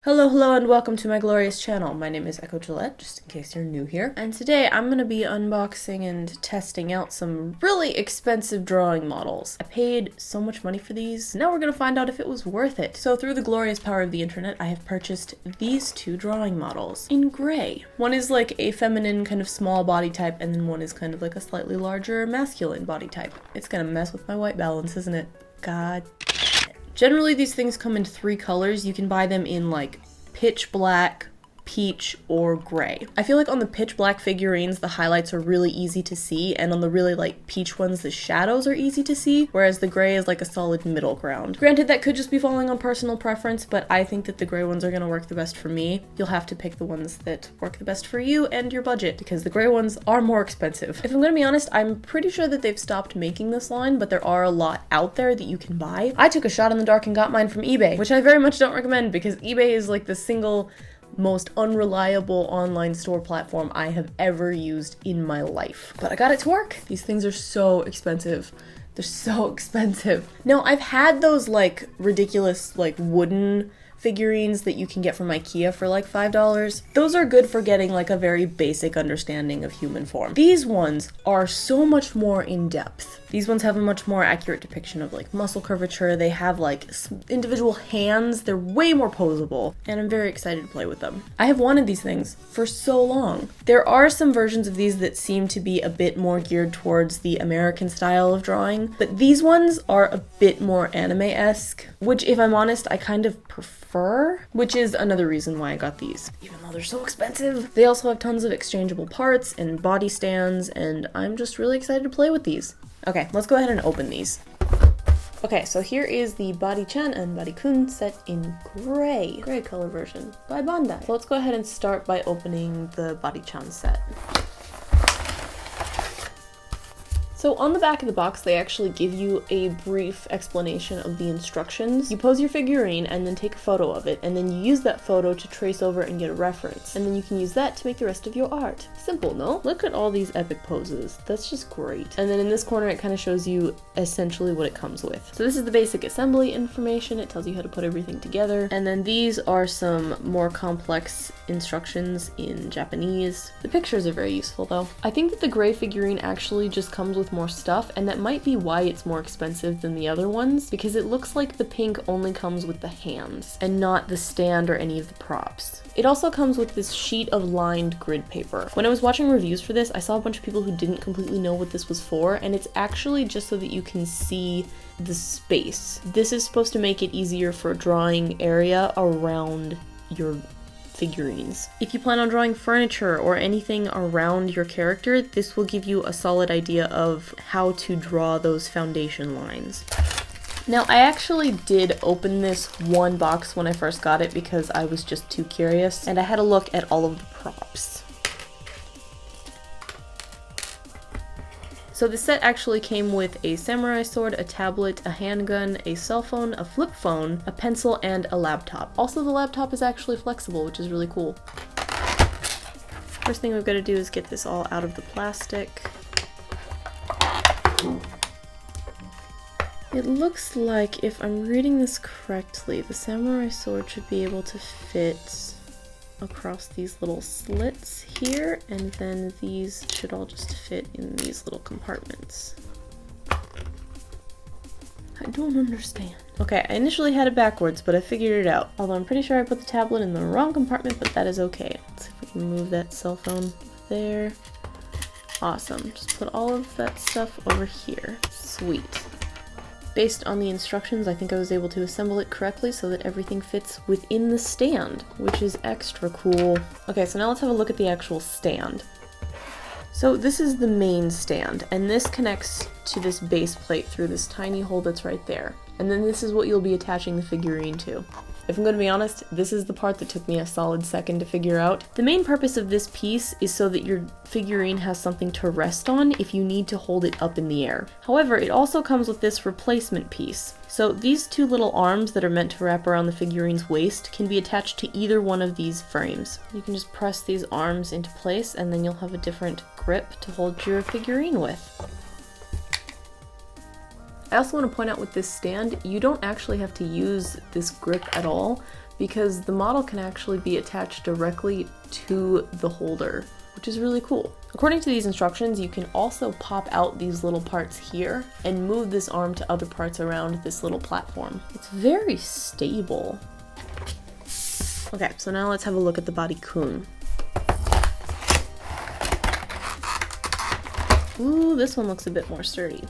Hello, and welcome to my glorious channel. My name is Gillette, just in case you're new here. And today I'm going to be unboxing and testing out some really expensive drawing models. I paid so much money for these. Now we're going to find out if it was worth it. So through the glorious power of the internet, I have purchased these two drawing models in gray. One is like a feminine kind of small body type, and then one is kind of like a slightly larger masculine body type. It's going to mess with my white balance, isn't it? God. Generally, these things come in 3 colors. You can buy them in like pitch black, peach, or gray. I feel like on the pitch black figurines, the highlights are really easy to see, and on the really like peach ones, the shadows are easy to see, whereas the gray is like a solid middle ground. Granted, that could just be falling on personal preference, but I think that the gray ones are gonna work the best for me. You'll have to pick the ones that work the best for you and your budget, because the gray ones are more expensive. If I'm gonna be honest, I'm pretty sure that they've stopped making this line, but there are a lot out there that you can buy. I took a shot in the dark and got mine from eBay, which I very much don't recommend, because eBay is like the single most unreliable online store platform I have ever used in my life. But I got it to work. These things are so expensive. They're so expensive. Now, I've had those like ridiculous like wooden figurines that you can get from IKEA for like $5. Those are good for getting like a very basic understanding of human form. These ones are so much more in depth. These ones have a much more accurate depiction of like muscle curvature. They have like individual hands. They're way more posable, and I'm very excited to play with them. I have wanted these things for so long. There are some versions of these that seem to be a bit more geared towards the American style of drawing, but these ones are a bit more anime-esque, which if I'm honest, I kind of prefer, which is another reason why I got these, even though they're so expensive. They also have tons of exchangeable parts and body stands, and I'm just really excited to play with these. Okay, let's go ahead and open these. Okay, so here is the Body-chan and Body-kun set in gray color version by Bandai. So let's go ahead and start by opening the Body-chan set. So on the back of the box, they actually give you a brief explanation of the instructions. You pose your figurine and then take a photo of it, and then you use that photo to trace over and get a reference. And then you can use that to make the rest of your art. Simple, no? Look at all these epic poses. That's just great. And then in this corner, it kind of shows you essentially what it comes with. So this is the basic assembly information. It tells you how to put everything together. And then these are some more complex instructions in Japanese. The pictures are very useful though. I think that the gray figurine actually just comes with more stuff, and that might be why it's more expensive than the other ones, because it looks like the pink only comes with the hands and not the stand or any of the props. It also comes with this sheet of lined grid paper. When I was watching reviews for this, I saw a bunch of people who didn't completely know what this was for, and it's actually just so that you can see the space. This is supposed to make it easier for drawing area around your figurines. If you plan on drawing furniture or anything around your character, this will give you a solid idea of how to draw those foundation lines. Now, I actually did open this one box when I first got it because I was just too curious, and I had a look at all of the props. So the set actually came with a samurai sword, a tablet, a handgun, a cell phone, a flip phone, a pencil, and a laptop. Also, the laptop is actually flexible, which is really cool. First thing we've got to do is get this all out of the plastic. It looks like, if I'm reading this correctly, the samurai sword should be able to fit across these little slits here, and then these should all just fit in these little compartments. I don't understand. Okay, I initially had it backwards, but I figured it out. Although I'm pretty sure I put the tablet in the wrong compartment, but that is okay. Let's see if we can move that cell phone there. Awesome. Just put all of that stuff over here. Sweet. Based on the instructions, I think I was able to assemble it correctly so that everything fits within the stand, which is extra cool. Okay, so now let's have a look at the actual stand. So this is the main stand, and this connects to this base plate through this tiny hole that's right there. And then this is what you'll be attaching the figurine to. If I'm going to be honest, this is the part that took me a solid second to figure out. The main purpose of this piece is so that your figurine has something to rest on if you need to hold it up in the air. However, it also comes with this replacement piece. So these two little arms that are meant to wrap around the figurine's waist can be attached to either one of these frames. You can just press these arms into place, and then you'll have a different grip to hold your figurine with. I also want to point out with this stand, you don't actually have to use this grip at all. because the model can actually be attached directly to the holder, which is really cool. According to these instructions, you can also pop out these little parts here and move this arm to other parts around this little platform. It's very stable. Okay, so now let's have a look at the Body-kun. Ooh, this one looks a bit more sturdy.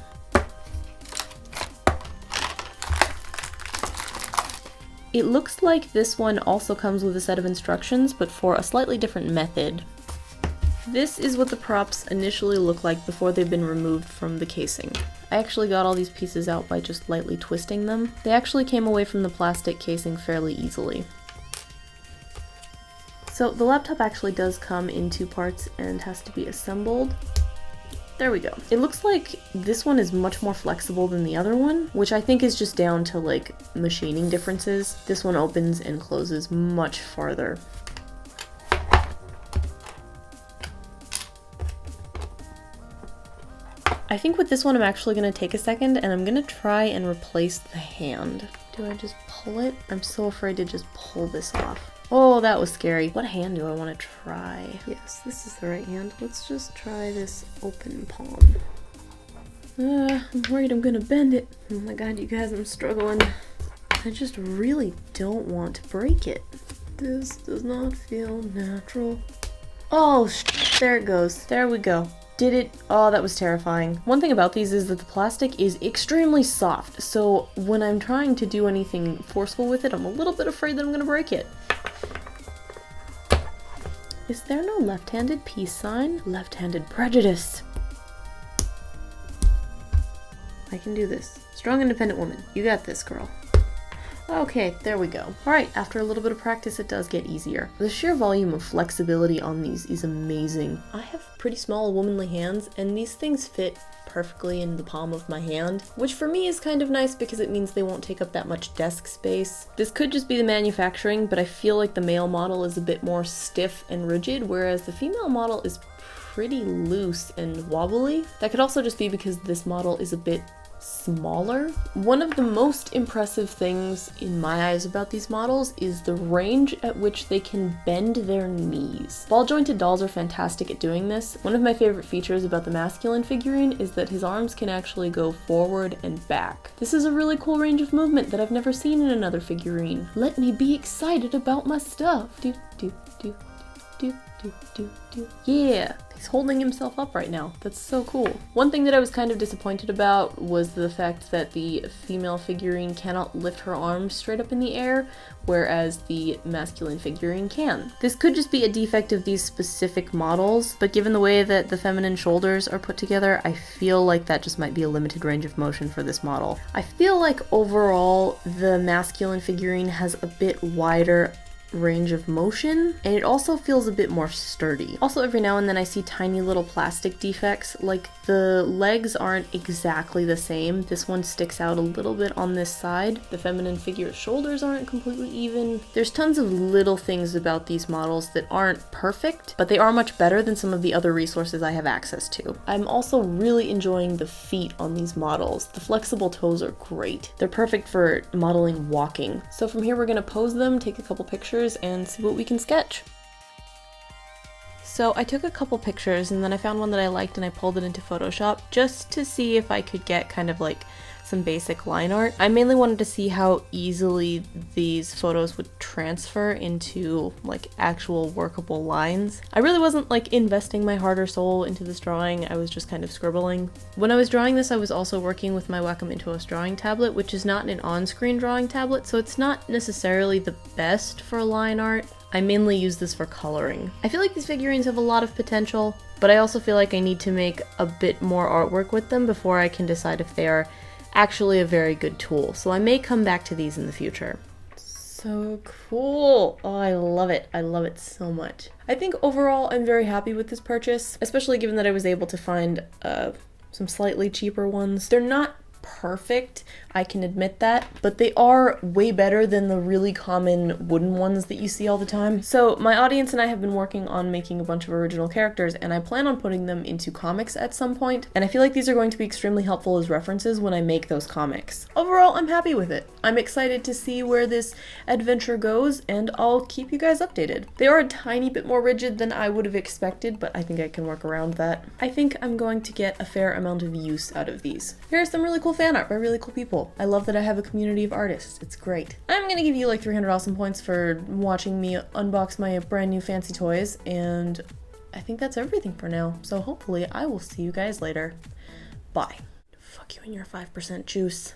It looks like this one also comes with a set of instructions, but for a slightly different method. This is what the props initially look like before they've been removed from the casing. I actually got all these pieces out by just lightly twisting them. They actually came away from the plastic casing fairly easily. So the laptop actually does come in two parts and has to be assembled. There we go. It looks like this one is much more flexible than the other one, which I think is just down to like machining differences. This one opens and closes much farther. I think with this one I'm actually going to take a second and I'm going to try and replace the hand. Do I just pull it? I'm so afraid to just pull this off. Oh, that was scary. What hand do I want to try? Yes, this is the right hand. Let's just try this open palm. I'm worried I'm gonna bend it. Oh my god, you guys, I'm struggling. I just really don't want to break it. This does not feel natural. Oh, there it goes. There we go. Did it? Oh, that was terrifying. One thing about these is that the plastic is extremely soft, so when I'm trying to do anything forceful with it, I'm a little bit afraid that I'm gonna break it. Is there no left-handed peace sign? Left-handed prejudice. I can do this. Strong, independent woman. You got this, girl. Okay, there we go. Alright, after a little bit of practice, it does get easier. The sheer volume of flexibility on these is amazing. I have pretty small womanly hands, and these things fit perfectly in the palm of my hand, which for me is kind of nice because it means they won't take up that much desk space. This could just be the manufacturing, but I feel like the male model is a bit more stiff and rigid, whereas the female model is pretty loose and wobbly. That could also just be because this model is a bit smaller. One of the most impressive things in my eyes about these models is the range at which they can bend their knees. Ball jointed dolls are fantastic at doing this. One of my favorite features about the masculine figurine is that his arms can actually go forward and back. This is a really cool range of movement that I've never seen in another figurine. Let me be excited about my stuff. Do, do, do, do, do, do, do. Yeah! He's holding himself up right now. That's so cool. One thing that I was kind of disappointed about was the fact that the female figurine cannot lift her arms straight up in the air, whereas the masculine figurine can. This could just be a defect of these specific models, but given the way that the feminine shoulders are put together, I feel like that just might be a limited range of motion for this model. I feel like overall the masculine figurine has a bit wider range of motion, and it also feels a bit more sturdy. Also, every now and then I see tiny little plastic defects, like the legs aren't exactly the same. This one sticks out a little bit on this side. The feminine figure's shoulders aren't completely even. There's tons of little things about these models that aren't perfect, but they are much better than some of the other resources I have access to. I'm also really enjoying the feet on these models. The flexible toes are great. They're perfect for modeling walking. So from here we're gonna pose them, take a couple pictures, and see what we can sketch. So I took a couple pictures and then I found one that I liked and I pulled it into Photoshop just to see if I could get kind of like some basic line art. I mainly wanted to see how easily these photos would transfer into like actual workable lines. I really wasn't like investing my heart or soul into this drawing, I was just kind of scribbling. When I was drawing this, I was also working with my Wacom Intuos drawing tablet, which is not an on-screen drawing tablet, so it's not necessarily the best for line art. I mainly use this for coloring. I feel like these figurines have a lot of potential, but I also feel like I need to make a bit more artwork with them before I can decide if they are actually a very good tool. So I may come back to these in the future. So cool. Oh, I love it. I love it so much. I think overall I'm very happy with this purchase, especially given that I was able to find some slightly cheaper ones. They're not perfect, I can admit that, but they are way better than the really common wooden ones that you see all the time. So my audience and I have been working on making a bunch of original characters, and I plan on putting them into comics at some point, and I feel like these are going to be extremely helpful as references when I make those comics. Overall, I'm happy with it. I'm excited to see where this adventure goes, and I'll keep you guys updated. They are a tiny bit more rigid than I would have expected, but I think I can work around that. I think I'm going to get a fair amount of use out of these. Here's some really cool fan art by really cool people. I love that I have a community of artists. It's great. I'm gonna give you like 300 awesome points for watching me unbox my brand new fancy toys, and I think that's everything for now. So hopefully I will see you guys later. Bye. Fuck you and your 5% juice.